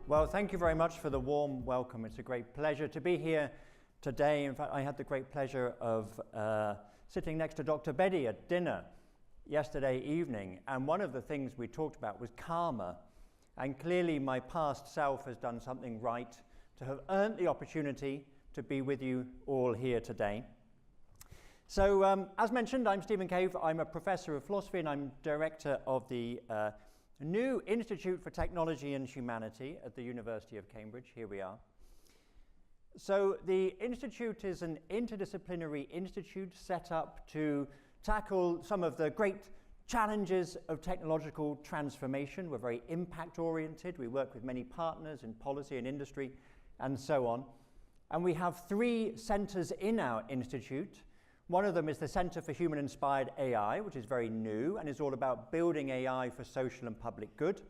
Well, thank you very much for the warm welcome. It's a great pleasure to be here today. In fact, I had the great pleasure of sitting next to Dr. Bedi at dinner yesterday evening, and one of the things we talked about was karma. And clearly my past self has done something right to have earned the opportunity to be with you all here today. So as mentioned, I'm Stephen Cave. I'm a professor of philosophy and I'm director of the new Institute for Technology and Humanity at the University of Cambridge. Here we are. So the Institute is an interdisciplinary institute set up to tackle some of the great challenges of technological transformation. We're very impact-oriented. We work with many partners in policy and industry and so on. And we have 3 centers in our institute. One of them is the Center for Human-Inspired AI, which is very new and is all about building AI for social and public good.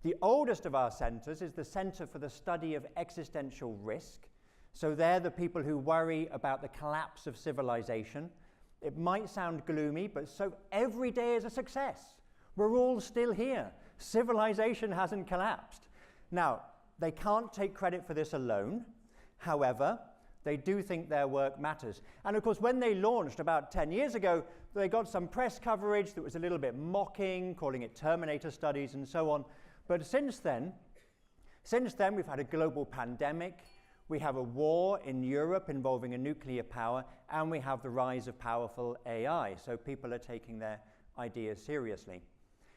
The oldest of our centers is the Center for the Study of Existential Risk. So they're the people who worry about the collapse of civilization. It might sound gloomy, but so every day is a success. We're all still here. Civilization hasn't collapsed. Now, they can't take credit for this alone. However, they do think their work matters. And of course, when they launched about 10 years ago, they got some press coverage that was a little bit mocking, calling it Terminator studies and so on. But since then, we've had a global pandemic, we have a war in Europe involving a nuclear power, and we have the rise of powerful AI. So people are taking their ideas seriously.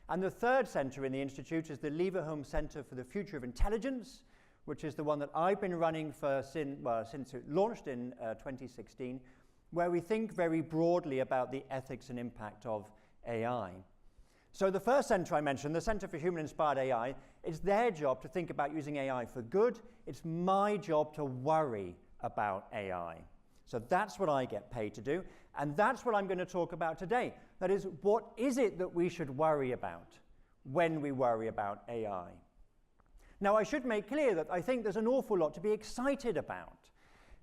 And the third center in the Institute is the Leverhulme Center for the Future of Intelligence, which is the one that I've been running for since it launched in 2016, where we think very broadly about the ethics and impact of AI. So the first center I mentioned, the Center for Human-Inspired AI, it's their job to think about using AI for good. It's my job to worry about AI. So that's what I get paid to do, and that's what I'm going to talk about today. That is, what is it that we should worry about when we worry about AI? Now, I should make clear that I think there's an awful lot to be excited about.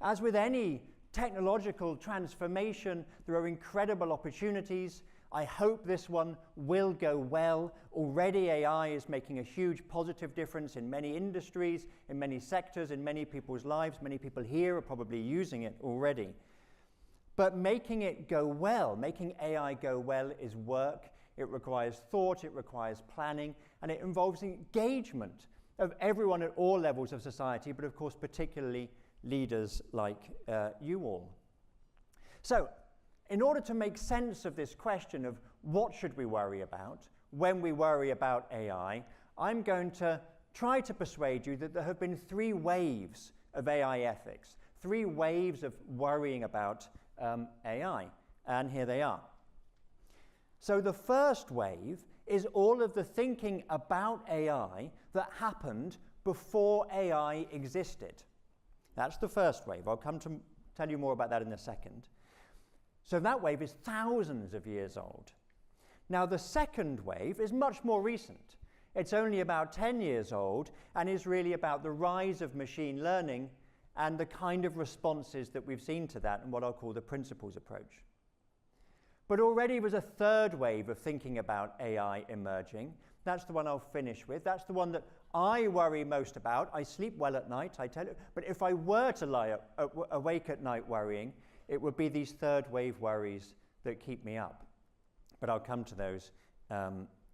As with any technological transformation, there are incredible opportunities. I hope this one will go well. Already AI is making a huge positive difference in many industries, in many sectors, in many people's lives. Many people here are probably using it already. But making it go well, making AI go well is work. It requires thought, it requires planning, and it involves engagement of everyone at all levels of society, but of course particularly leaders like you all. So, in order to make sense of this question of what should we worry about when we worry about AI, I'm going to try to persuade you that there have been 3 waves of AI ethics, 3 waves of worrying about AI, and here they are. So the first wave is all of the thinking about AI that happened before AI existed. That's the first wave. I'll come to tell you more about that in a second. So that wave is thousands of years old. Now the second wave is much more recent. It's only about 10 years old and is really about the rise of machine learning and the kind of responses that we've seen to that and what I'll call the principles approach. But already was a third wave of thinking about AI emerging. That's the one I'll finish with. That's the one that I worry most about. I sleep well at night, I tell you. But if I were to lie awake at night worrying, it would be these third wave worries that keep me up. But I'll come to those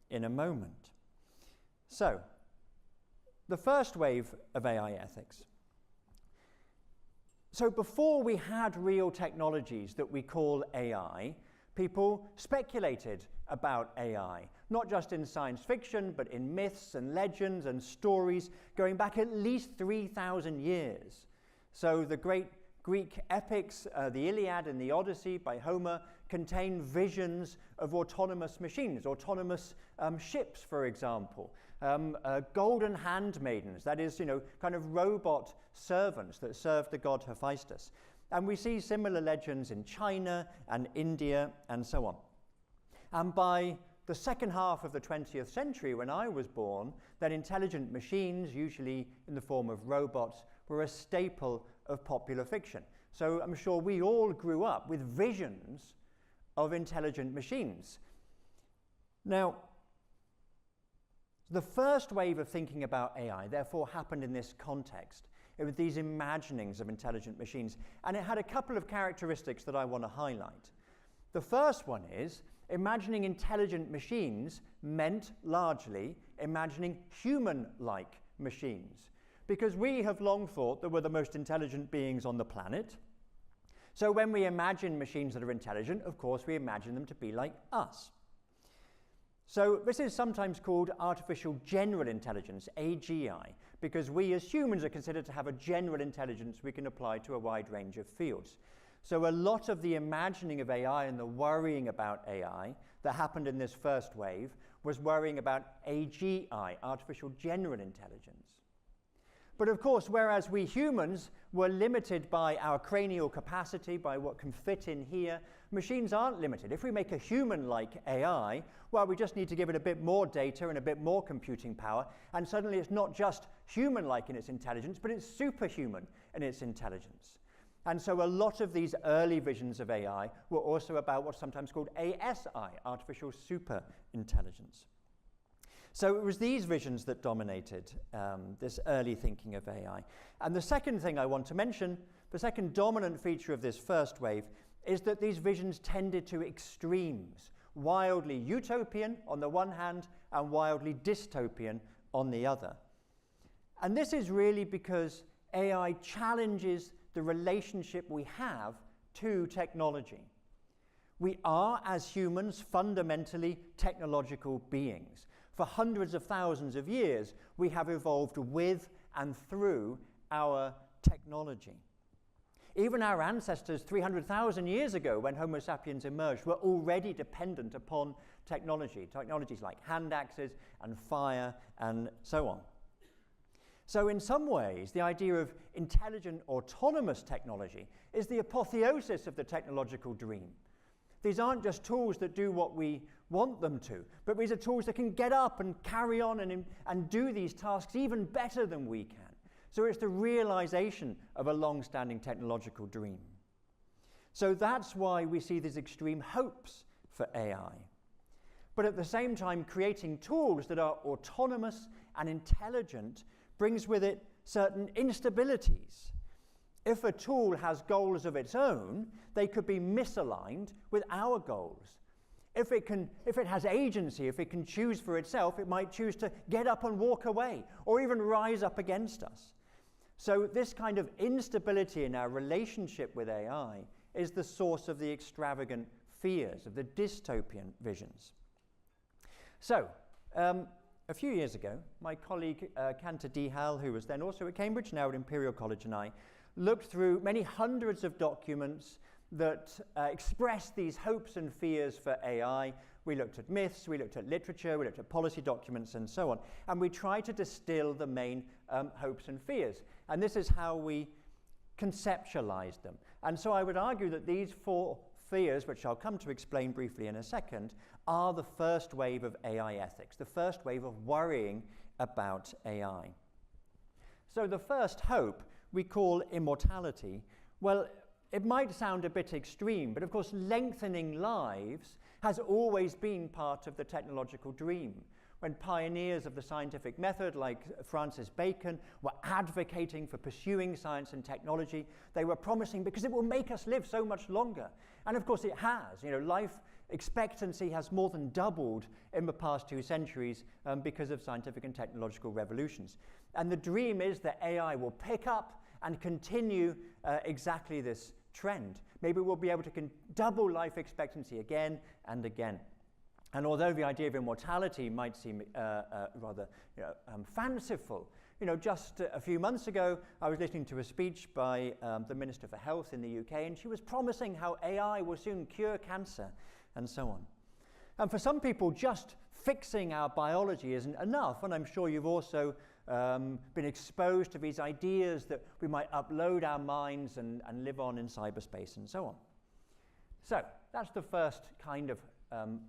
in a moment. So, the first wave of AI ethics. So before we had real technologies that we call AI, people speculated about AI, not just in science fiction, but in myths and legends and stories going back at least 3,000 years. So the great Greek epics, the Iliad and the Odyssey by Homer, contain visions of autonomous machines, autonomous ships, for example, golden handmaidens, that is, kind of robot servants that served the god Hephaestus. And we see similar legends in China and India and so on. And by the second half of the 20th century, when I was born, then intelligent machines, usually in the form of robots, were a staple of popular fiction. So I'm sure we all grew up with visions of intelligent machines. Now, The first wave of thinking about AI, therefore, happened in this context. It was these imaginings of intelligent machines, and it had a couple of characteristics that I want to highlight. The first one is imagining intelligent machines meant largely imagining human-like machines, because we have long thought that we're the most intelligent beings on the planet. So when we imagine machines that are intelligent, of course, we imagine them to be like us. So this is sometimes called artificial general intelligence, AGI, because we as humans are considered to have a general intelligence we can apply to a wide range of fields. So a lot of the imagining of AI and the worrying about AI that happened in this first wave was worrying about AGI, artificial general intelligence. But of course, whereas we humans were limited by our cranial capacity, by what can fit in here, machines aren't limited. If we make a human-like AI, well, we just need to give it a bit more data and a bit more computing power, and suddenly it's not just human-like in its intelligence, but it's superhuman in its intelligence. And so a lot of these early visions of AI were also about what's sometimes called ASI, artificial super intelligence. So it was these visions that dominated this early thinking of AI. And the second thing I want to mention, the second dominant feature of this first wave, is that these visions tended to extremes, wildly utopian on the one hand and wildly dystopian on the other. And this is really because AI challenges the relationship we have to technology. We are, as humans, fundamentally technological beings. For hundreds of thousands of years, we have evolved with and through our technology. Even our ancestors 300,000 years ago, when Homo sapiens emerged, were already dependent upon technology, technologies like hand axes and fire and so on. So in some ways, the idea of intelligent, autonomous technology is the apotheosis of the technological dream. These aren't just tools that do what we want them to, but these are tools that can get up and carry on and do these tasks even better than we can. So it's the realization of a long-standing technological dream. So that's why we see these extreme hopes for AI. But at the same time, creating tools that are autonomous and intelligent brings with it certain instabilities. If a tool has goals of its own, they could be misaligned with our goals. If it has agency, if it can choose for itself, it might choose to get up and walk away, or even rise up against us. So this kind of instability in our relationship with AI is the source of the extravagant fears, of the dystopian visions. So, a few years ago, my colleague Kanta Dihal, who was then also at Cambridge, now at Imperial College, and I looked through many hundreds of documents that expressed these hopes and fears for AI. We looked at myths, we looked at literature, we looked at policy documents, and so on. And we tried to distill the main hopes and fears. And this is how we conceptualized them. And so I would argue that these four fears, which I'll come to explain briefly in a second, are the first wave of AI ethics, the first wave of worrying about AI. So the first hope we call immortality. Well, it might sound a bit extreme, but of course lengthening lives has always been part of the technological dream. When pioneers of the scientific method like Francis Bacon were advocating for pursuing science and technology, they were promising because it will make us live so much longer. And of course it has. You know, life expectancy has more than doubled in the past 2 centuries because of scientific and technological revolutions. And the dream is that AI will pick up and continue exactly this trend. Maybe we'll be able to double life expectancy again and again. And although the idea of immortality might seem rather fanciful, just a few months ago, I was listening to a speech by the Minister for Health in the UK, and she was promising how AI will soon cure cancer and so on. And for some people, just fixing our biology isn't enough, and I'm sure you've also been exposed to these ideas that we might upload our minds and live on in cyberspace and so on. So that's the first kind of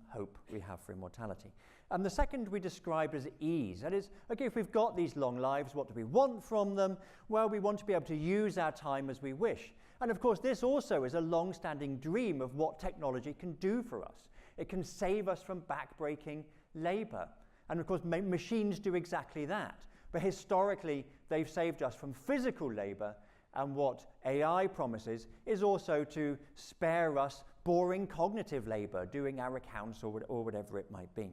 hope we have for immortality. And the second we describe as ease. That is, okay, if we've got these long lives, what do we want from them? Well, we want to be able to use our time as we wish. And of course, this also is a long-standing dream of what technology can do for us. It can save us from back-breaking labor. And of course, machines do exactly that. But historically, they've saved us from physical labor, and what AI promises is also to spare us boring cognitive labor, doing our accounts or whatever it might be.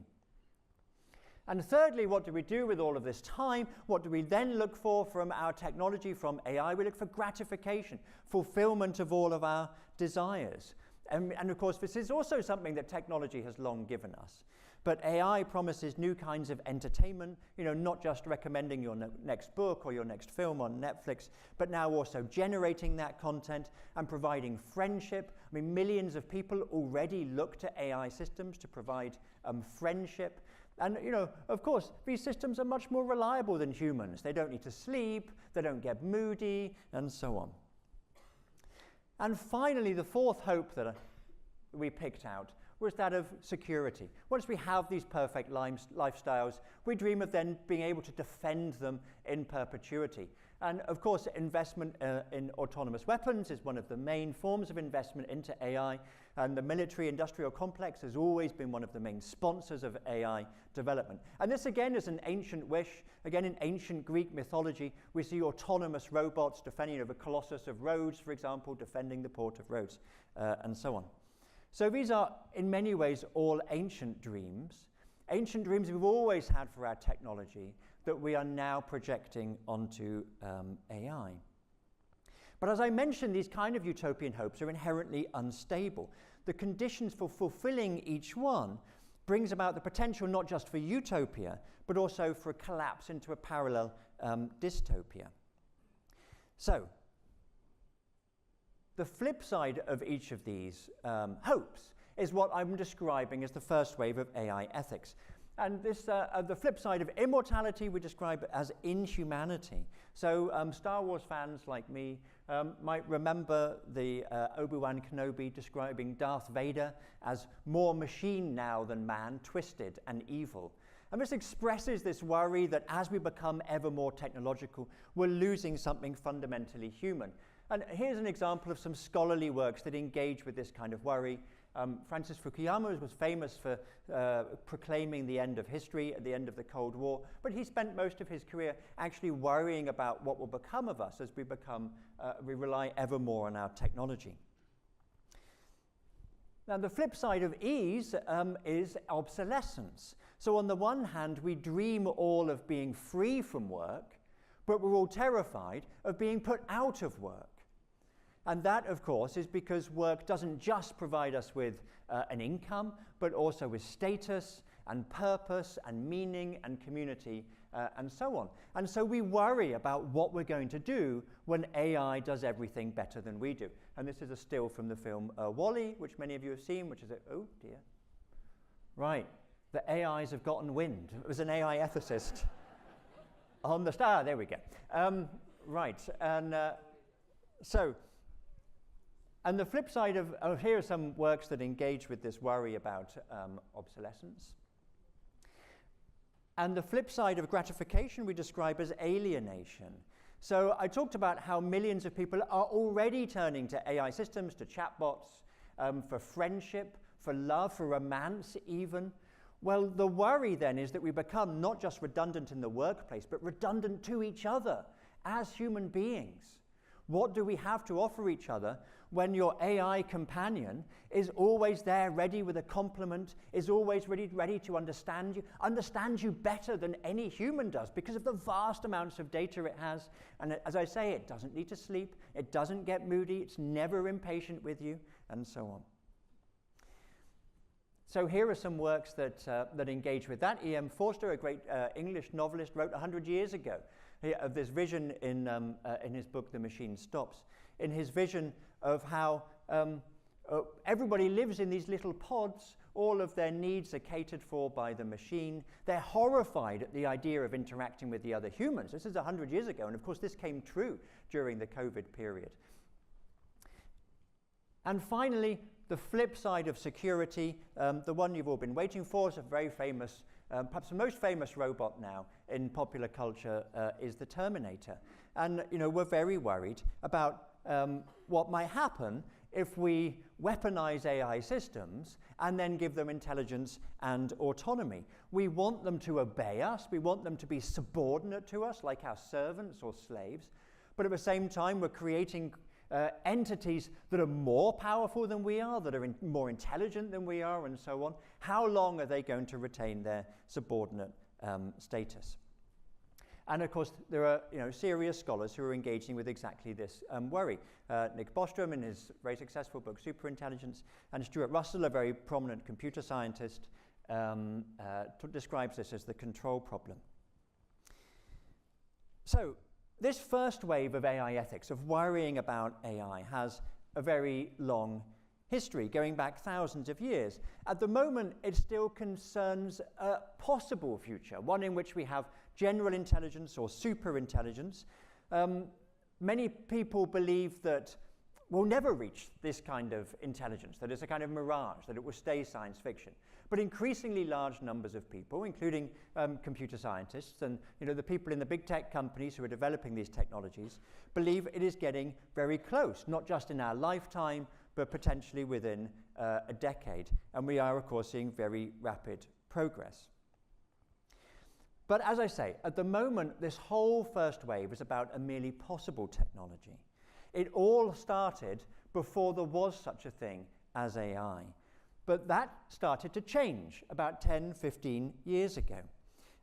And thirdly, what do we do with all of this time? What do we then look for from our technology, from AI? We look for gratification, fulfillment of all of our desires. And of course, this is also something that technology has long given us. But AI promises new kinds of entertainment, not just recommending your next book or your next film on Netflix, but now also generating that content and providing friendship. I mean, millions of people already look to AI systems to provide friendship. And, of course, these systems are much more reliable than humans. They don't need to sleep, they don't get moody, and so on. And finally, the fourth hope that we picked out was that of security. Once we have these perfect lifestyles, we dream of then being able to defend them in perpetuity. And of course, investment in autonomous weapons is one of the main forms of investment into AI, and the military-industrial complex has always been one of the main sponsors of AI development. And this again is an ancient wish. Again, in ancient Greek mythology, we see autonomous robots defending the Colossus of Rhodes, for example, defending the port of Rhodes, and so on. So these are, in many ways, all ancient dreams we've always had for our technology that we are now projecting onto AI. But as I mentioned, these kind of utopian hopes are inherently unstable. The conditions for fulfilling each one brings about the potential not just for utopia, but also for a collapse into a parallel dystopia. So, the flip side of each of these hopes is what I'm describing as the first wave of AI ethics. And this, the flip side of immortality we describe as inhumanity. So Star Wars fans like me might remember the Obi-Wan Kenobi describing Darth Vader as more machine now than man, twisted and evil. And this expresses this worry that as we become ever more technological, we're losing something fundamentally human. And here's an example of some scholarly works that engage with this kind of worry. Francis Fukuyama was famous for proclaiming the end of history at the end of the Cold War, but he spent most of his career actually worrying about what will become of us as we rely ever more on our technology. Now, the flip side of ease is obsolescence. So on the one hand, we dream all of being free from work, but we're all terrified of being put out of work. And that, of course, is because work doesn't just provide us with an income, but also with status and purpose and meaning and community and so on. And so we worry about what we're going to do when AI does everything better than we do. And this is a still from the film WALL-E, which many of you have seen, which is oh dear. Right, the AIs have gotten wind. It was an AI ethicist on the star, there we go. Right, and and the flip side of, here are some works that engage with this worry about obsolescence. And the flip side of gratification we describe as alienation. So I talked about how millions of people are already turning to AI systems, to chatbots, for friendship, for love, for romance even. Well, the worry then is that we become not just redundant in the workplace, but redundant to each other as human beings. What do we have to offer each other when your AI companion is always there ready with a compliment, is always ready to understand you better than any human does because of the vast amounts of data it has. And as I say, it doesn't need to sleep, it doesn't get moody, it's never impatient with you, and so on. So here are some works that engage with that. E.M. Forster, a great English novelist, wrote 100 years ago of this vision in his book, The Machine Stops, in his vision of how everybody lives in these little pods, all of their needs are catered for by the machine. They're horrified at the idea of interacting with the other humans. This is 100 years ago, and of course this came true during the COVID period. And finally, the flip side of security, the one you've all been waiting for, is a very famous, perhaps the most famous robot now in popular culture is the Terminator. And we're very worried about what might happen if we weaponize AI systems and then give them intelligence and autonomy. We want them to obey us, we want them to be subordinate to us, like our servants or slaves, but at the same time we're creating entities that are more powerful than we are, that are more intelligent than we are, and so on. How long are they going to retain their subordinate status? And of course, there are serious scholars who are engaging with exactly this worry. Nick Bostrom, in his very successful book Superintelligence, and Steward Russell, a very prominent computer scientist, describes this as the control problem. So this first wave of AI ethics, of worrying about AI, has a very long history, going back thousands of years. At the moment, it still concerns a possible future, one in which we have general intelligence or superintelligence. Many people believe that we'll never reach this kind of intelligence, that it's a kind of mirage, that it will stay science fiction. But increasingly large numbers of people, including computer scientists and the people in the big tech companies who are developing these technologies, believe it is getting very close, not just in our lifetime, but potentially within a decade. And we are, of course, seeing very rapid progress. But as I say, at the moment, this whole first wave is about a merely possible technology. It all started before there was such a thing as AI. But that started to change about 10, 15 years ago.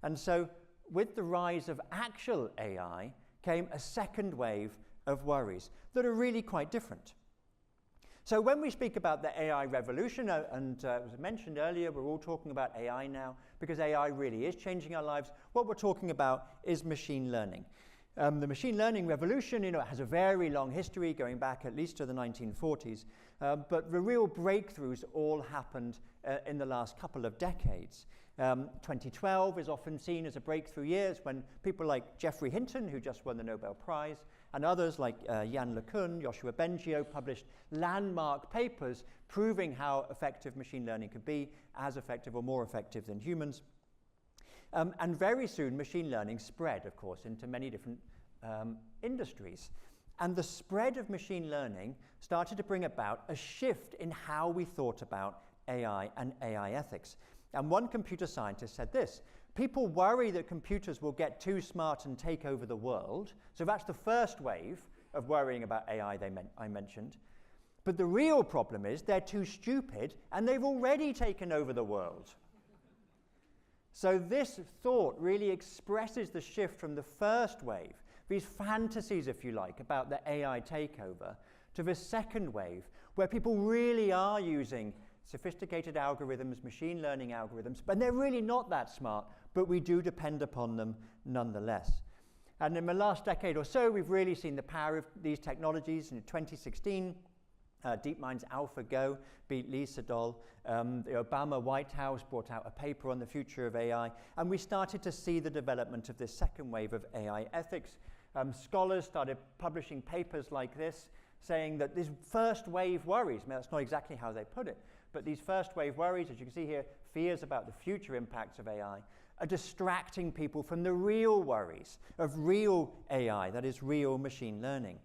And so with the rise of actual AI came a second wave of worries that are really quite different. So when we speak about the AI revolution, and as I mentioned earlier, we're all talking about AI now because AI really is changing our lives. What we're talking about is machine learning. The machine learning revolution, it has a very long history going back at least to the 1940s, but the real breakthroughs all happened in the last couple of decades. 2012 is often seen as a breakthrough year when people like Geoffrey Hinton, who just won the Nobel Prize, and others like Yann LeCun, Yoshua Bengio, published landmark papers proving how effective machine learning could be, as effective or more effective than humans. And very soon, machine learning spread, of course, into many different industries. And the spread of machine learning started to bring about a shift in how we thought about AI and AI ethics. And one computer scientist said this: people worry that computers will get too smart and take over the world. So that's the first wave of worrying about AI I mentioned. But the real problem is they're too stupid and they've already taken over the world. So this thought really expresses the shift from the first wave, these fantasies, if you like, about the AI takeover, to the second wave, where people really are using sophisticated algorithms, machine learning algorithms, but they're really not that smart, but we do depend upon them nonetheless. And in the last decade or so, we've really seen the power of these technologies. In 2016, DeepMind's AlphaGo beat Lee Sedol. The Obama White House brought out a paper on the future of AI, and we started to see the development of this second wave of AI ethics. Scholars started publishing papers like this, saying that this first wave worries, that's not exactly how they put it, but these first wave worries, as you can see here, fears about the future impacts of AI, are distracting people from the real worries of real AI, that is real machine learning.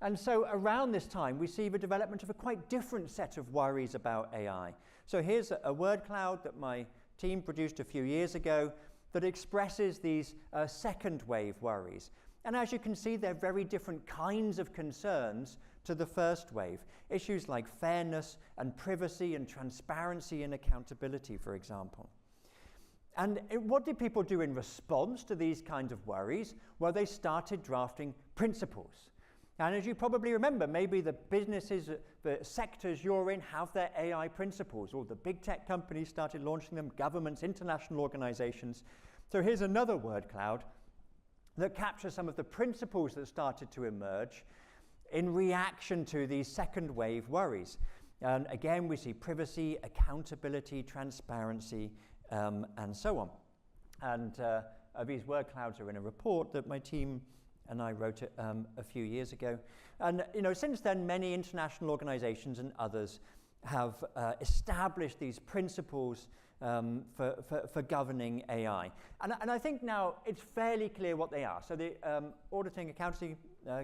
And so around this time, we see the development of a quite different set of worries about AI. So here's a word cloud that my team produced a few years ago that expresses these second wave worries. And as you can see, they're very different kinds of concerns to the first wave. Issues like fairness and privacy and transparency and accountability, for example. And what did people do in response to these kinds of worries? Well, they started drafting principles. And as you probably remember, maybe the businesses, the sectors you're in have their AI principles. All the big tech companies started launching them, governments, international organizations. So here's another word cloud that captures some of the principles that started to emerge in reaction to these second wave worries. And again, we see privacy, accountability, transparency, and so on. And these word clouds are in a report that my team and I wrote it a few years ago. And since then, many international organizations and others have established these principles for governing AI. And I think now it's fairly clear what they are. So the auditing accounting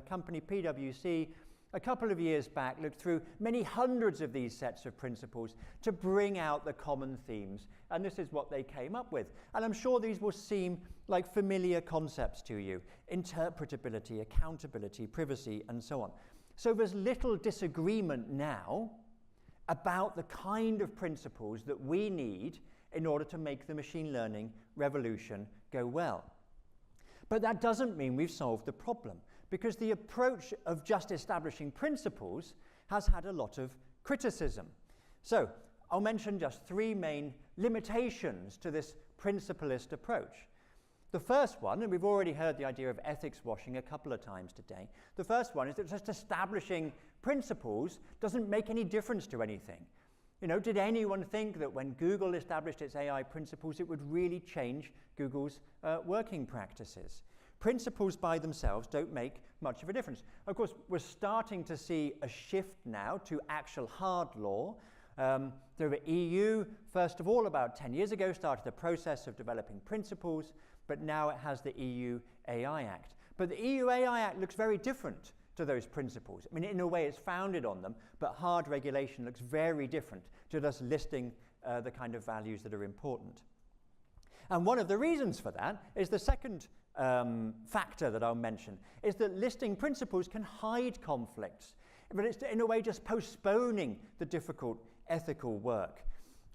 company PwC a couple of years back, looked through many hundreds of these sets of principles to bring out the common themes, and this is what they came up with. And I'm sure these will seem like familiar concepts to you: interpretability, accountability, privacy, and so on. So there's little disagreement now about the kind of principles that we need in order to make the machine learning revolution go well. But that doesn't mean we've solved the problem, because the approach of just establishing principles has had a lot of criticism. So I'll mention just three main limitations to this principlist approach. The first one, and we've already heard the idea of ethics washing a couple of times today, the first one is that just establishing principles doesn't make any difference to anything. You know, did anyone think that when Google established its AI principles, it would really change Google's working practices? Principles by themselves don't make much of a difference. Of course, we're starting to see a shift now to actual hard law. The EU, first of all, about 10 years ago, started the process of developing principles, but now it has the EU AI Act. But the EU AI Act looks very different to those principles. I mean, in a way, it's founded on them, but hard regulation looks very different to just listing the kind of values that are important. And one of the reasons for that is the second factor that I'll mention, is that listing principles can hide conflicts, but it's in a way just postponing the difficult ethical work.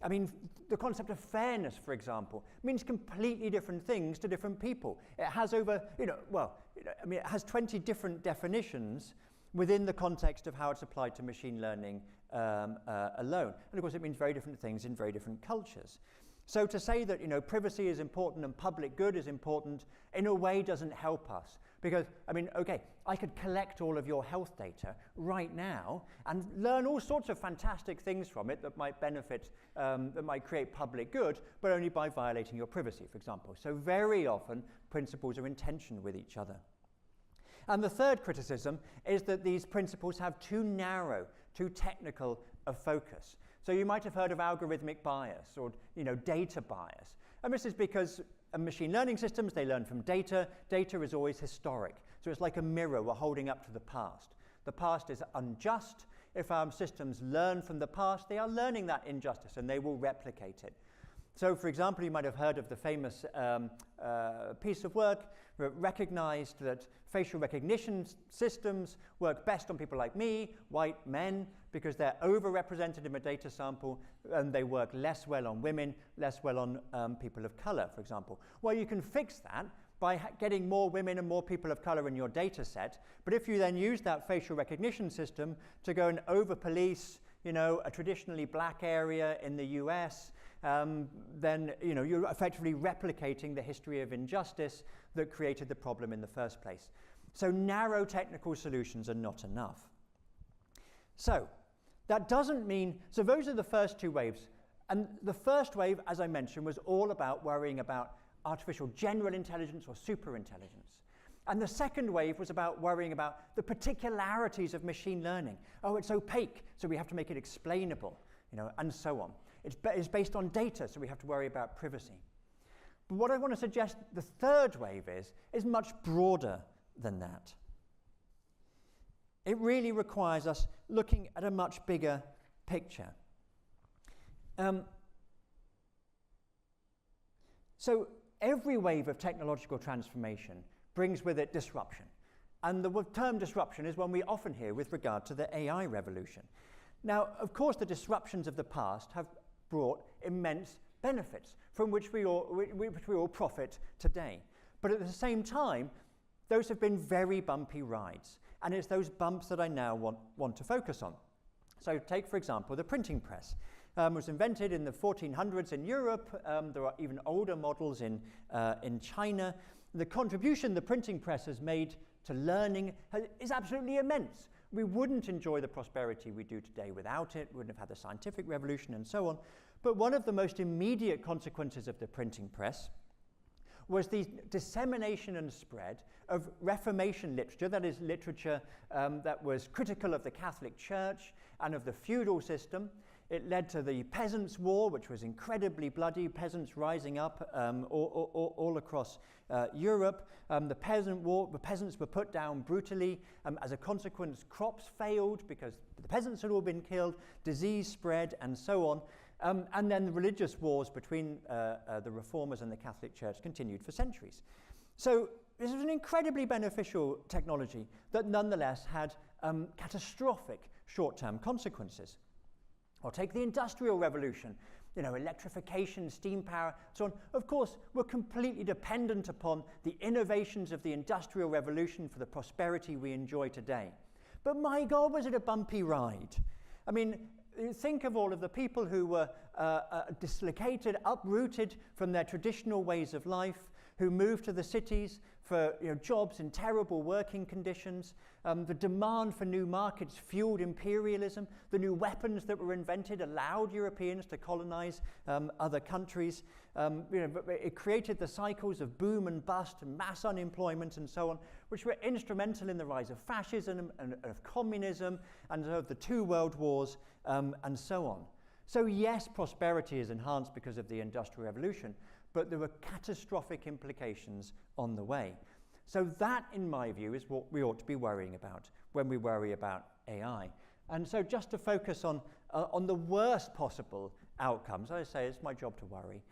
I mean, the concept of fairness, for example, means completely different things to different people. It has it has 20 different definitions within the context of how it's applied to machine learning alone. And of course, it means very different things in very different cultures. So to say that, privacy is important and public good is important, in a way doesn't help us. Because, I could collect all of your health data right now and learn all sorts of fantastic things from it that might benefit, that might create public good, but only by violating your privacy, for example. So very often, principles are in tension with each other. And the third criticism is that these principles have too narrow, too technical a focus. So you might have heard of algorithmic bias or data bias. And this is because machine learning systems, they learn from data. Data is always historic. So it's like a mirror we're holding up to the past. The past is unjust. If our systems learn from the past, they are learning that injustice and they will replicate it. So, for example, you might have heard of the famous piece of work that recognized that facial recognition systems work best on people like me, white men, because they're overrepresented in a data sample, and they work less well on women, less well on people of color, for example. Well, you can fix that by getting more women and more people of color in your data set, but if you then use that facial recognition system to go and over-police, a traditionally black area in the US, then you're effectively replicating the history of injustice that created the problem in the first place. So narrow technical solutions are not enough. So that doesn't mean, so those are the first two waves. And the first wave, as I mentioned, was all about worrying about artificial general intelligence or superintelligence. And the second wave was about worrying about the particularities of machine learning. Oh, it's opaque, so we have to make it explainable, and so on. It's based on data, so we have to worry about privacy. But what I want to suggest the third wave is much broader than that. It really requires us looking at a much bigger picture. So every wave of technological transformation brings with it disruption. And the term disruption is one we often hear with regard to the AI revolution. Now, of course, the disruptions of the past have brought immense benefits from which we all profit today. But at the same time, those have been very bumpy rides. And it's those bumps that I now want to focus on. So take, for example, the printing press. It was invented in the 1400s in Europe. There are even older models in China. The contribution the printing press has made to learning is absolutely immense. We wouldn't enjoy the prosperity we do today without it. We wouldn't have had the scientific revolution and so on. But one of the most immediate consequences of the printing press was the dissemination and spread of Reformation literature, that is literature that was critical of the Catholic Church and of the feudal system, It led to the Peasants' War, which was incredibly bloody, peasants rising up all across Europe. The peasants were put down brutally. As a consequence, crops failed because the peasants had all been killed, disease spread, and so on. And then the religious wars between the Reformers and the Catholic Church continued for centuries. So this was an incredibly beneficial technology that nonetheless had catastrophic short-term consequences. Or take the Industrial Revolution, electrification, steam power, so on. Of course, we're completely dependent upon the innovations of the Industrial Revolution for the prosperity we enjoy today. But my God, was it a bumpy ride? I mean, think of all of the people who were dislocated, uprooted from their traditional ways of life, who moved to the cities for jobs in terrible working conditions. The demand for new markets fueled imperialism. The new weapons that were invented allowed Europeans to colonize other countries. It created the cycles of boom and bust and mass unemployment and so on, which were instrumental in the rise of fascism and of communism and of the two world wars and so on. So yes, prosperity is enhanced because of the Industrial Revolution, but there were catastrophic implications on the way. So that, in my view, is what we ought to be worrying about when we worry about AI. And so just to focus on the worst possible outcomes, I say it's my job to worry.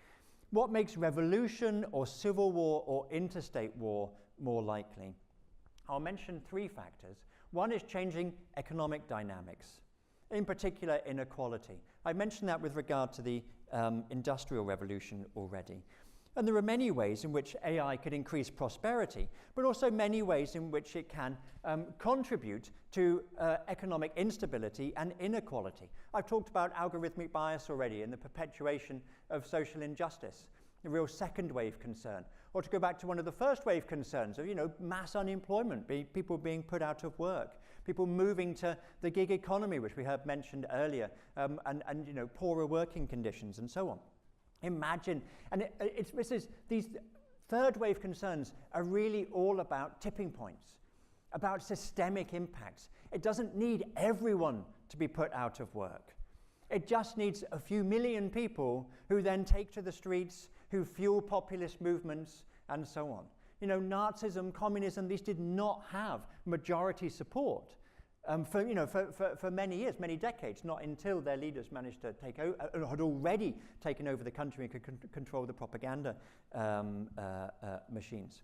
What makes revolution or civil war or interstate war more likely? I'll mention three factors. One is changing economic dynamics, in particular inequality. I mentioned that with regard to the Industrial Revolution already. And there are many ways in which AI could increase prosperity, but also many ways in which it can contribute to economic instability and inequality. I've talked about algorithmic bias already and the perpetuation of social injustice, the real second wave concern. Or to go back to one of the first wave concerns of, mass unemployment, people being put out of work, people moving to the gig economy, which we heard mentioned earlier, and poorer working conditions and so on. Imagine, and these third wave concerns are really all about tipping points, about systemic impacts. It doesn't need everyone to be put out of work. It just needs a few million people who then take to the streets, who fuel populist movements, and so on. Nazism, communism, these did not have majority support for many years, many decades, not until their leaders managed to take over, had already taken over the country and could control the propaganda machines.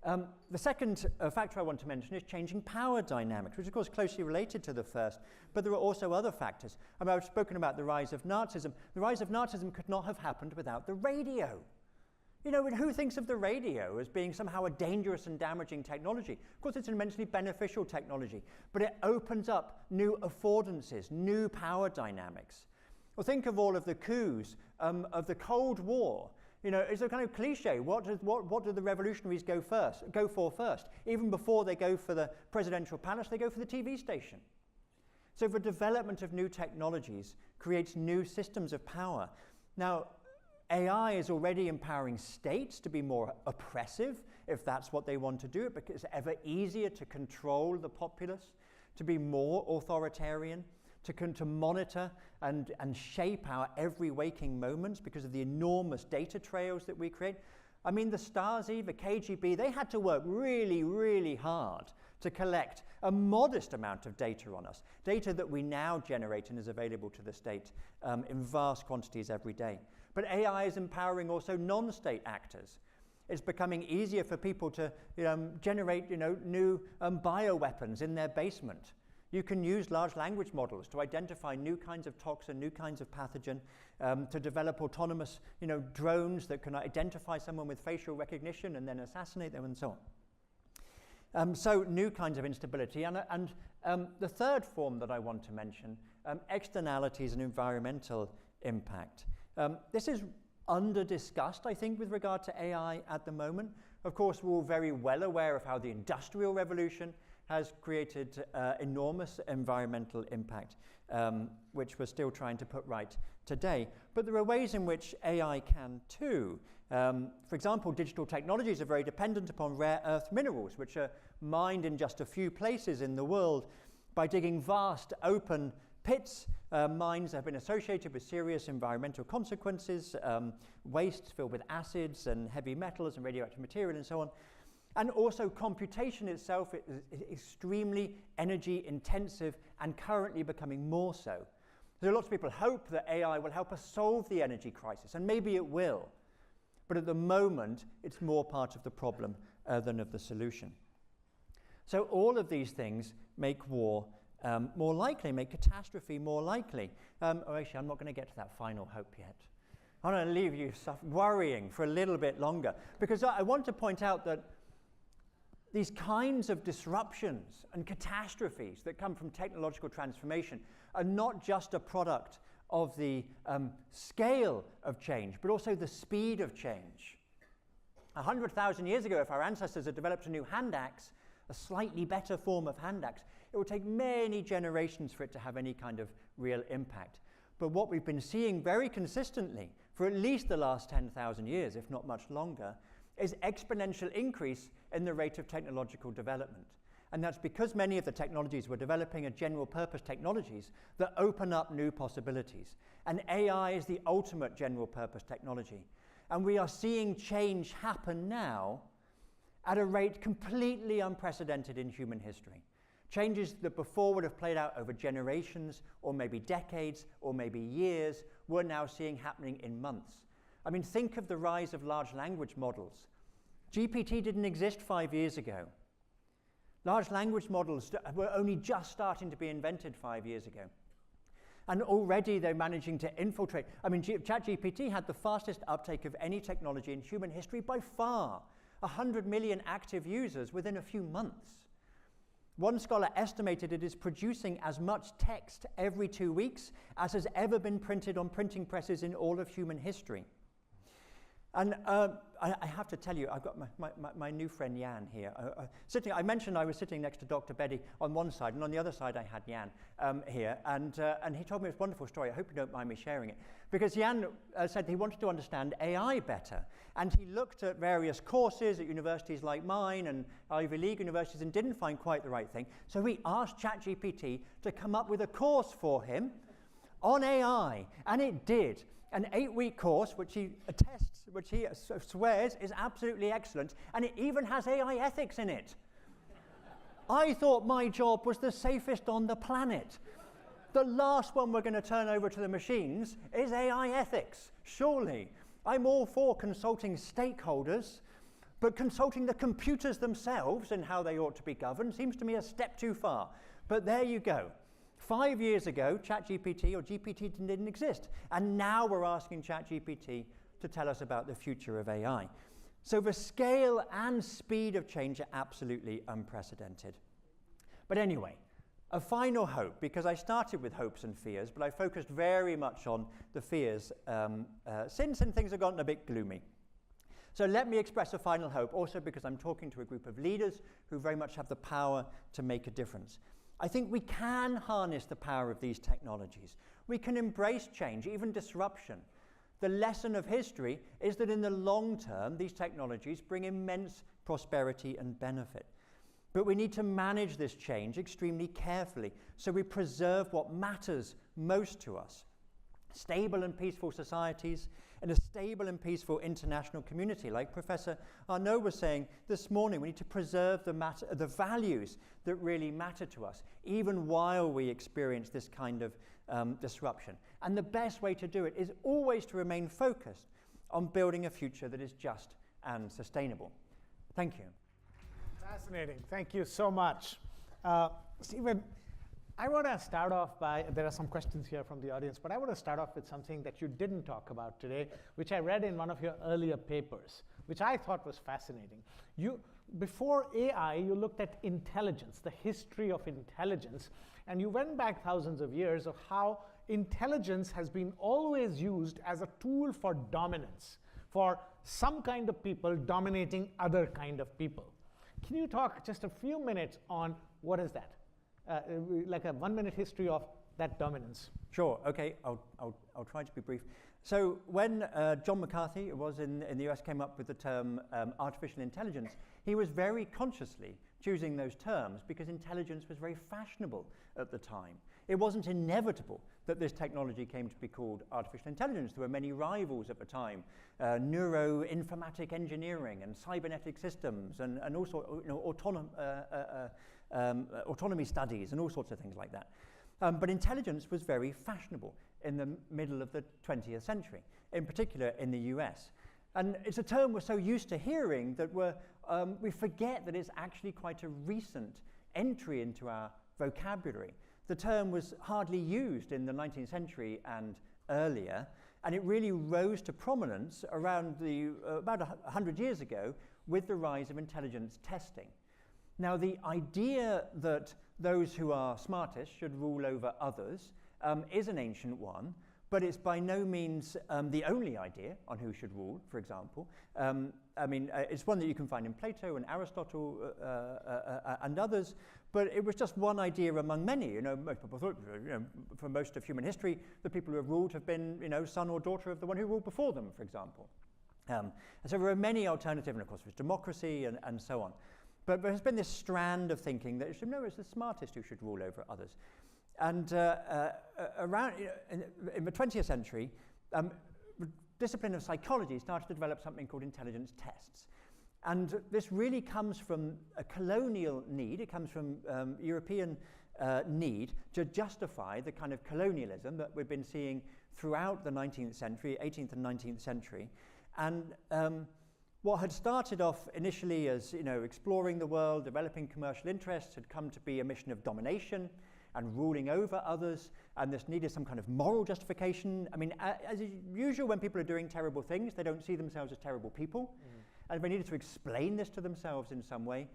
The second factor I want to mention is changing power dynamics, which is of course closely related to the first, but there are also other factors. I've spoken about the rise of Nazism. The rise of Nazism could not have happened without the radio. Who thinks of the radio as being somehow a dangerous and damaging technology? Of course, it's an immensely beneficial technology, but it opens up new affordances, new power dynamics. Well, think of all of the coups of the Cold War. It's a kind of cliche. What do the revolutionaries go for first? Even before they go for the presidential palace, they go for the TV station. So the development of new technologies creates new systems of power. Now, AI is already empowering states to be more oppressive, if that's what they want to do, because it's ever easier to control the populace, to be more authoritarian, to monitor and shape our every waking moments because of the enormous data trails that we create. I mean, the Stasi, the KGB, they had to work really, really hard to collect a modest amount of data on us, data that we now generate and is available to the state in vast quantities every day. But AI is empowering also non-state actors. It's becoming easier for people to generate new bioweapons in their basement. You can use large language models to identify new kinds of toxin, new kinds of pathogen, to develop autonomous drones that can identify someone with facial recognition and then assassinate them and so on. So new kinds of instability. And the third form that I want to mention, externalities and environmental impact. This is under-discussed, I think, with regard to AI at the moment. Of course, we're all very well aware of how the Industrial Revolution has created enormous environmental impact, which we're still trying to put right today. But there are ways in which AI can too. For example, digital technologies are very dependent upon rare earth minerals, which are mined in just a few places in the world by digging vast, open pits, mines have been associated with serious environmental consequences, wastes filled with acids and heavy metals and radioactive material and so on. And also computation itself is extremely energy intensive and currently becoming more so. So lots of people hope that AI will help us solve the energy crisis, and maybe it will. But at the moment, it's more part of the problem than of the solution. So all of these things make war more likely, make catastrophe more likely. Actually, I'm not going to get to that final hope yet. I'm going to leave you worrying for a little bit longer, because I want to point out that these kinds of disruptions and catastrophes that come from technological transformation are not just a product of the scale of change, but also the speed of change. 100,000 years ago, if our ancestors had developed a new hand axe, a slightly better form of hand axe, it would take many generations for it to have any kind of real impact. But what we've been seeing very consistently for at least the last 10,000 years, if not much longer, is exponential increase in the rate of technological development. And that's because many of the technologies we're developing are general purpose technologies that open up new possibilities. And AI is the ultimate general purpose technology. And we are seeing change happen now at a rate completely unprecedented in human history. Changes that before would have played out over generations, or maybe decades, or maybe years, we're now seeing happening in months. I mean, think of the rise of large language models. GPT didn't exist 5 years ago. Large language models were only just starting to be invented 5 years ago. And already they're managing to infiltrate. I mean, ChatGPT had the fastest uptake of any technology in human history by far. 100 million active users within a few months. One scholar estimated it is producing as much text every 2 weeks as has ever been printed on printing presses in all of human history. And I have to tell you, I've got my new friend Jan here. I mentioned I was sitting next to Dr. Bedi on one side, and on the other side I had Jan here. And he told me this wonderful story. I hope you don't mind me sharing it. Because Jan said he wanted to understand AI better. And he looked at various courses at universities like mine and Ivy League universities and didn't find quite the right thing. So he asked ChatGPT to come up with a course for him on AI. And it did. An 8-week course, which he attests, which he swears is absolutely excellent, and it even has AI ethics in it. I thought my job was the safest on the planet. The last one we're going to turn over to the machines is AI ethics, surely. I'm all for consulting stakeholders, but consulting the computers themselves and how they ought to be governed seems to me a step too far. But there you go. 5 years ago, ChatGPT or GPT didn't exist. And now we're asking ChatGPT to tell us about the future of AI. So the scale and speed of change are absolutely unprecedented. But anyway, a final hope, because I started with hopes and fears, but I focused very much on the fears since, and things have gotten a bit gloomy. So let me express a final hope, also because I'm talking to a group of leaders who very much have the power to make a difference. I think we can harness the power of these technologies. We can embrace change, even disruption. The lesson of history is that in the long term, these technologies bring immense prosperity and benefit. But we need to manage this change extremely carefully so we preserve what matters most to us. Stable and peaceful societies and a stable and peaceful international community. Like Professor Arnaud was saying this morning, we need to preserve the values that really matter to us, even while we experience this kind of disruption. And the best way to do it is always to remain focused on building a future that is just and sustainable. Thank you. Fascinating. Thank you so much. Stephen, I want to start off by, there are some questions here from the audience, but I want to start off with something that you didn't talk about today, which I read in one of your earlier papers, which I thought was fascinating. Before AI, you looked at intelligence, the history of intelligence, and you went back thousands of years of how intelligence has been always used as a tool for dominance, for some kind of people dominating other kind of people. Can you talk just a few minutes on what is that? Like a 1-minute history of that dominance? Sure. Okay. I'll try to be brief. So when John McCarthy was in the US came up with the term artificial intelligence, he was very consciously choosing those terms because intelligence was very fashionable at the time. It wasn't inevitable that this technology came to be called artificial intelligence. There were many rivals at the time, neuroinformatic engineering and cybernetic systems and also autonomy studies and all sorts of things like that. But intelligence was very fashionable in the middle of the 20th century, in particular in the US. And it's a term we're so used to hearing that we forget that it's actually quite a recent entry into our vocabulary. The term was hardly used in the 19th century and earlier, and it really rose to prominence around about 100 years ago with the rise of intelligence testing. Now, the idea that those who are smartest should rule over others is an ancient one, but it's by no means the only idea on who should rule, for example. It's one that you can find in Plato and Aristotle and others, but it was just one idea among many. Most people thought, for most of human history, the people who have ruled have been, son or daughter of the one who ruled before them, for example. And so there are many alternatives, and of course there's democracy and so on. But there has been this strand of thinking that it's the smartest who should rule over others. And around in the 20th century, the discipline of psychology started to develop something called intelligence tests. And this really comes from a colonial need. It comes from European need to justify the kind of colonialism that we've been seeing throughout the 19th century, 18th and 19th century. And what had started off initially as exploring the world, developing commercial interests, had come to be a mission of domination and ruling over others, and this needed some kind of moral justification. As usual, when people are doing terrible things, they don't see themselves as terrible people, and they needed to explain this to themselves in some way.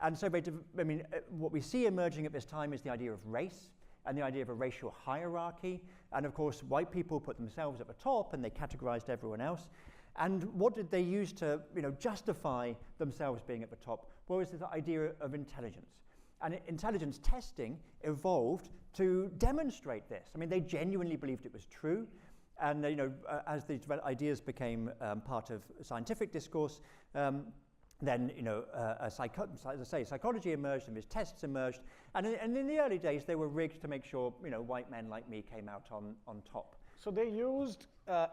And so what we see emerging at this time is the idea of race and the idea of a racial hierarchy, and of course white people put themselves at the top and they categorized everyone else. And what did they use to justify themselves being at the top? Well, it was the idea of intelligence. And intelligence testing evolved to demonstrate this. They genuinely believed it was true. And as these ideas became part of scientific discourse, then psychology emerged and these tests emerged. And in the early days, they were rigged to make sure white men like me came out on top. So they used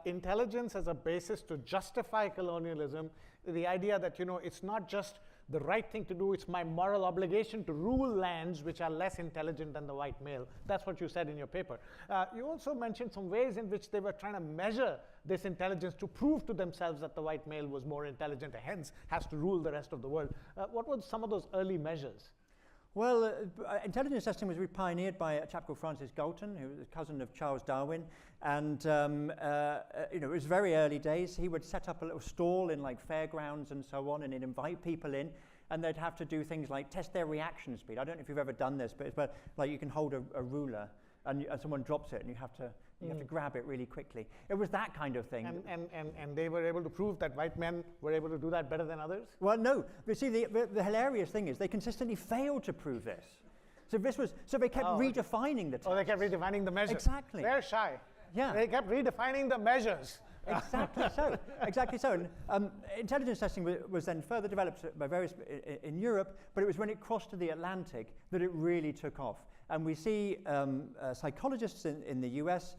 intelligence as a basis to justify colonialism, the idea that it's not just the right thing to do, it's my moral obligation to rule lands which are less intelligent than the white male. That's what you said in your paper. You also mentioned some ways in which they were trying to measure this intelligence to prove to themselves that the white male was more intelligent and hence has to rule the rest of the world. What were some of those early measures? Well, intelligence testing was pioneered by a chap called Francis Galton, who was a cousin of Charles Darwin. And it was very early days. He would set up a little stall in fairgrounds and so on, and he'd invite people in, and they'd have to do things like test their reaction speed. I don't know if you've ever done this, but you can hold a ruler, and someone drops it, and you have to grab it really quickly. It was that kind of thing. And they were able to prove that white men were able to do that better than others? Well, no. But see, the hilarious thing is they consistently failed to prove this. So they kept redefining the test. Oh, they kept redefining the measures. Exactly. They're shy. Yeah. They kept redefining the measures. Exactly so. Exactly so. And intelligence testing was then further developed by various in Europe, but it was when it crossed to the Atlantic that it really took off. And we see psychologists in the US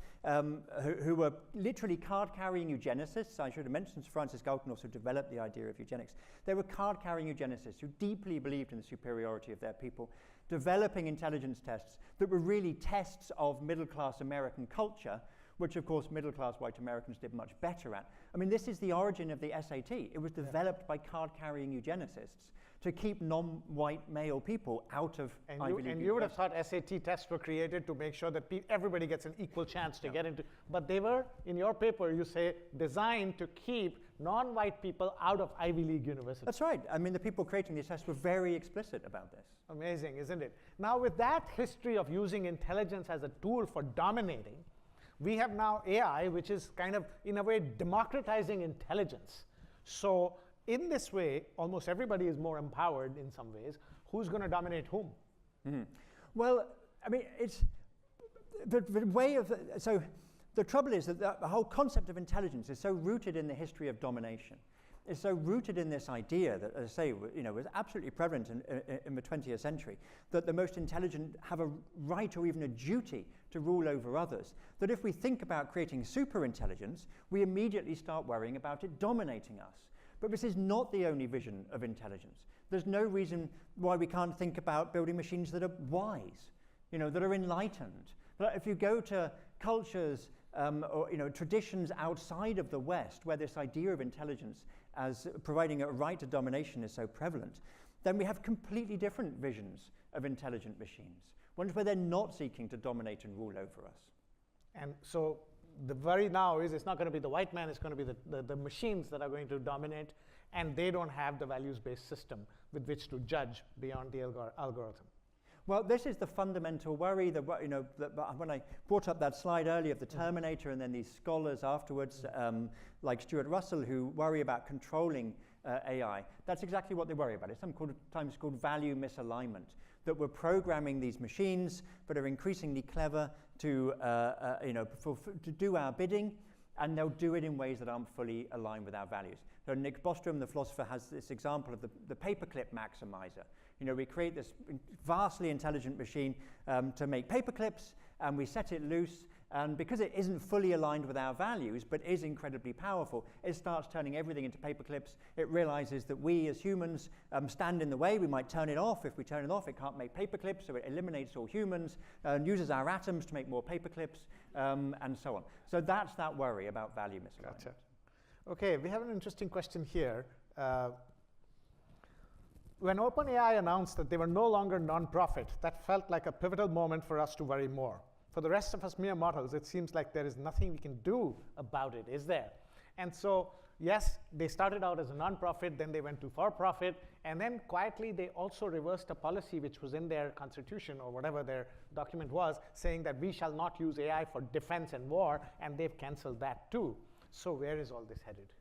who were literally card-carrying eugenicists. I should have mentioned Francis Galton also developed the idea of eugenics. They were card-carrying eugenicists who deeply believed in the superiority of their people, developing intelligence tests that were really tests of middle-class American culture, which of course middle-class white Americans did much better at. This is the origin of the SAT. It was developed by card-carrying eugenicists to keep non-white male people out of Ivy League. And you would have thought SAT tests were created to make sure that everybody gets an equal chance to get into, but they were, in your paper, you say, designed to keep non-white people out of Ivy League universities. That's right. The people creating these tests were very explicit about this. Amazing, isn't it? Now, with that history of using intelligence as a tool for dominating, we have now AI, which is kind of, in a way, democratizing intelligence. So in this way, almost everybody is more empowered in some ways. Who's going to dominate whom? Mm-hmm. Well, the way of, so the trouble is that the whole concept of intelligence is so rooted in the history of domination. It's so rooted in this idea that, as I say, was absolutely prevalent in the 20th century, that the most intelligent have a right or even a duty to rule over others, that if we think about creating super intelligence, we immediately start worrying about it dominating us. But this is not the only vision of intelligence. There's no reason why we can't think about building machines that are wise, that are enlightened. But if you go to cultures or traditions outside of the West, where this idea of intelligence as providing a right to domination is so prevalent, then we have completely different visions of intelligent machines, ones where they're not seeking to dominate and rule over us. And so the worry now is it's not going to be the white man, it's going to be the machines that are going to dominate, and they don't have the values-based system with which to judge beyond the algorithm. Well, this is the fundamental worry. When I brought up that slide earlier of the Terminator, and then these scholars afterwards, like Steward Russell, who worry about controlling AI, that's exactly what they worry about. It's sometimes called value misalignment, that we're programming these machines that are increasingly clever to do our bidding, and they'll do it in ways that aren't fully aligned with our values. So Nick Bostrom, the philosopher, has this example of the paperclip maximizer. We create this vastly intelligent machine to make paperclips, and we set it loose, and because it isn't fully aligned with our values, but is incredibly powerful, it starts turning everything into paperclips. It realizes that we as humans stand in the way. We might turn it off. If we turn it off, it can't make paperclips, so it eliminates all humans and uses our atoms to make more paperclips, and so on. So that's that worry about value misalignment. Gotcha. Okay, we have an interesting question here. When OpenAI announced that they were no longer non-profit, that felt like a pivotal moment for us to worry more. For the rest of us mere mortals, it seems like there is nothing we can do about it, is there? And so, yes, they started out as a non-profit, then they went to for-profit, and then quietly they also reversed a policy which was in their constitution or whatever their document was, saying that we shall not use AI for defense and war, and they've canceled that too. So where is all this headed?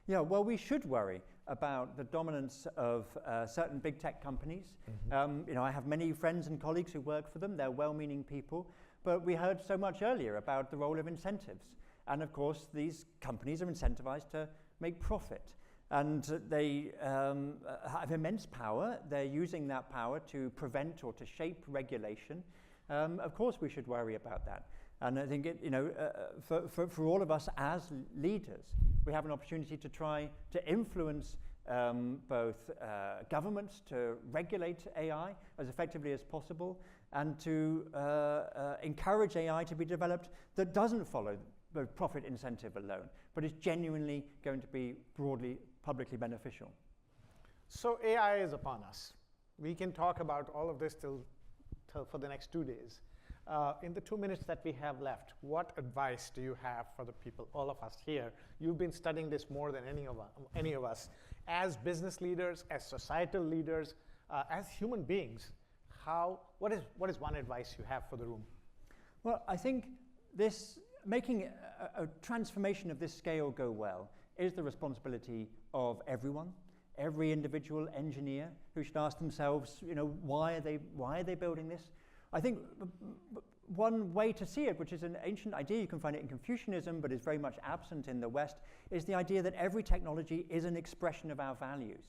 Yeah, well, we should worry about the dominance of certain big tech companies. I have many friends and colleagues who work for them. They're well-meaning people. But we heard so much earlier about the role of incentives. And of course, these companies are incentivized to make profit. And they have immense power. They're using that power to prevent or to shape regulation. Of course, we should worry about that. And I think for all of us as leaders, we have an opportunity to try to influence both governments to regulate AI as effectively as possible, and to encourage AI to be developed that doesn't follow the profit incentive alone, but is genuinely going to be broadly publicly beneficial. So AI is upon us. We can talk about all of this till for the next 2 days. In the 2 minutes that we have left, what advice do you have for the people, all of us here? You've been studying this more than any of us. As business leaders, as societal leaders, as human beings, what is one advice you have for the room? Well, I think making a transformation of this scale go well is the responsibility of everyone. Every individual engineer who should ask themselves, why are they building this? I think one way to see it, which is an ancient idea, you can find it in Confucianism, but is very much absent in the West, is the idea that every technology is an expression of our values.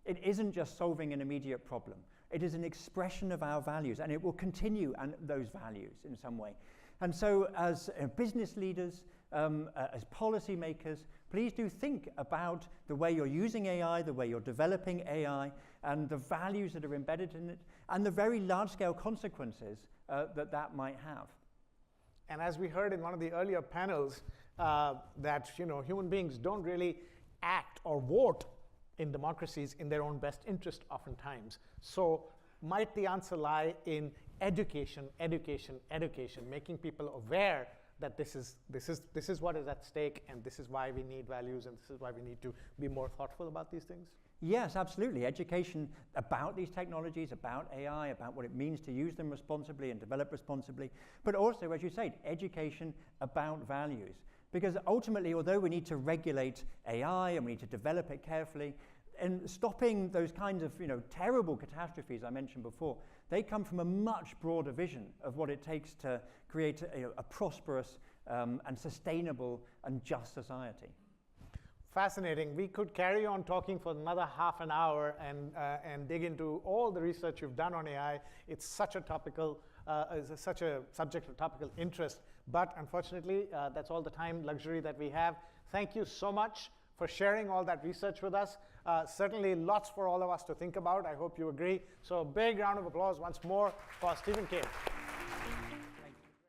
It isn't just solving an immediate problem. It is an expression of our values, and it will continue those values in some way. And so as business leaders, as policymakers, please do think about the way you're using AI, the way you're developing AI, and the values that are embedded in it, and the very large-scale consequences that might have. And as we heard in one of the earlier panels, that human beings don't really act or vote in democracies in their own best interest oftentimes. So might the answer lie in education, making people aware that this is what is at stake, and this is why we need values, and this is why we need to be more thoughtful about these things? Yes, absolutely. Education about these technologies, about AI, about what it means to use them responsibly and develop responsibly, but also, as you say, education about values. Because ultimately, although we need to regulate AI and we need to develop it carefully, and stopping those kinds of terrible catastrophes I mentioned before, they come from a much broader vision of what it takes to create a prosperous and sustainable and just society. Fascinating. We could carry on talking for another half an hour and dig into all the research you've done on AI. It's such a topical, such a subject of topical interest. But unfortunately, that's all the time luxury that we have. Thank you so much for sharing all that research with us. Certainly lots for all of us to think about. I hope you agree. So a big round of applause once more for Stephen Cave.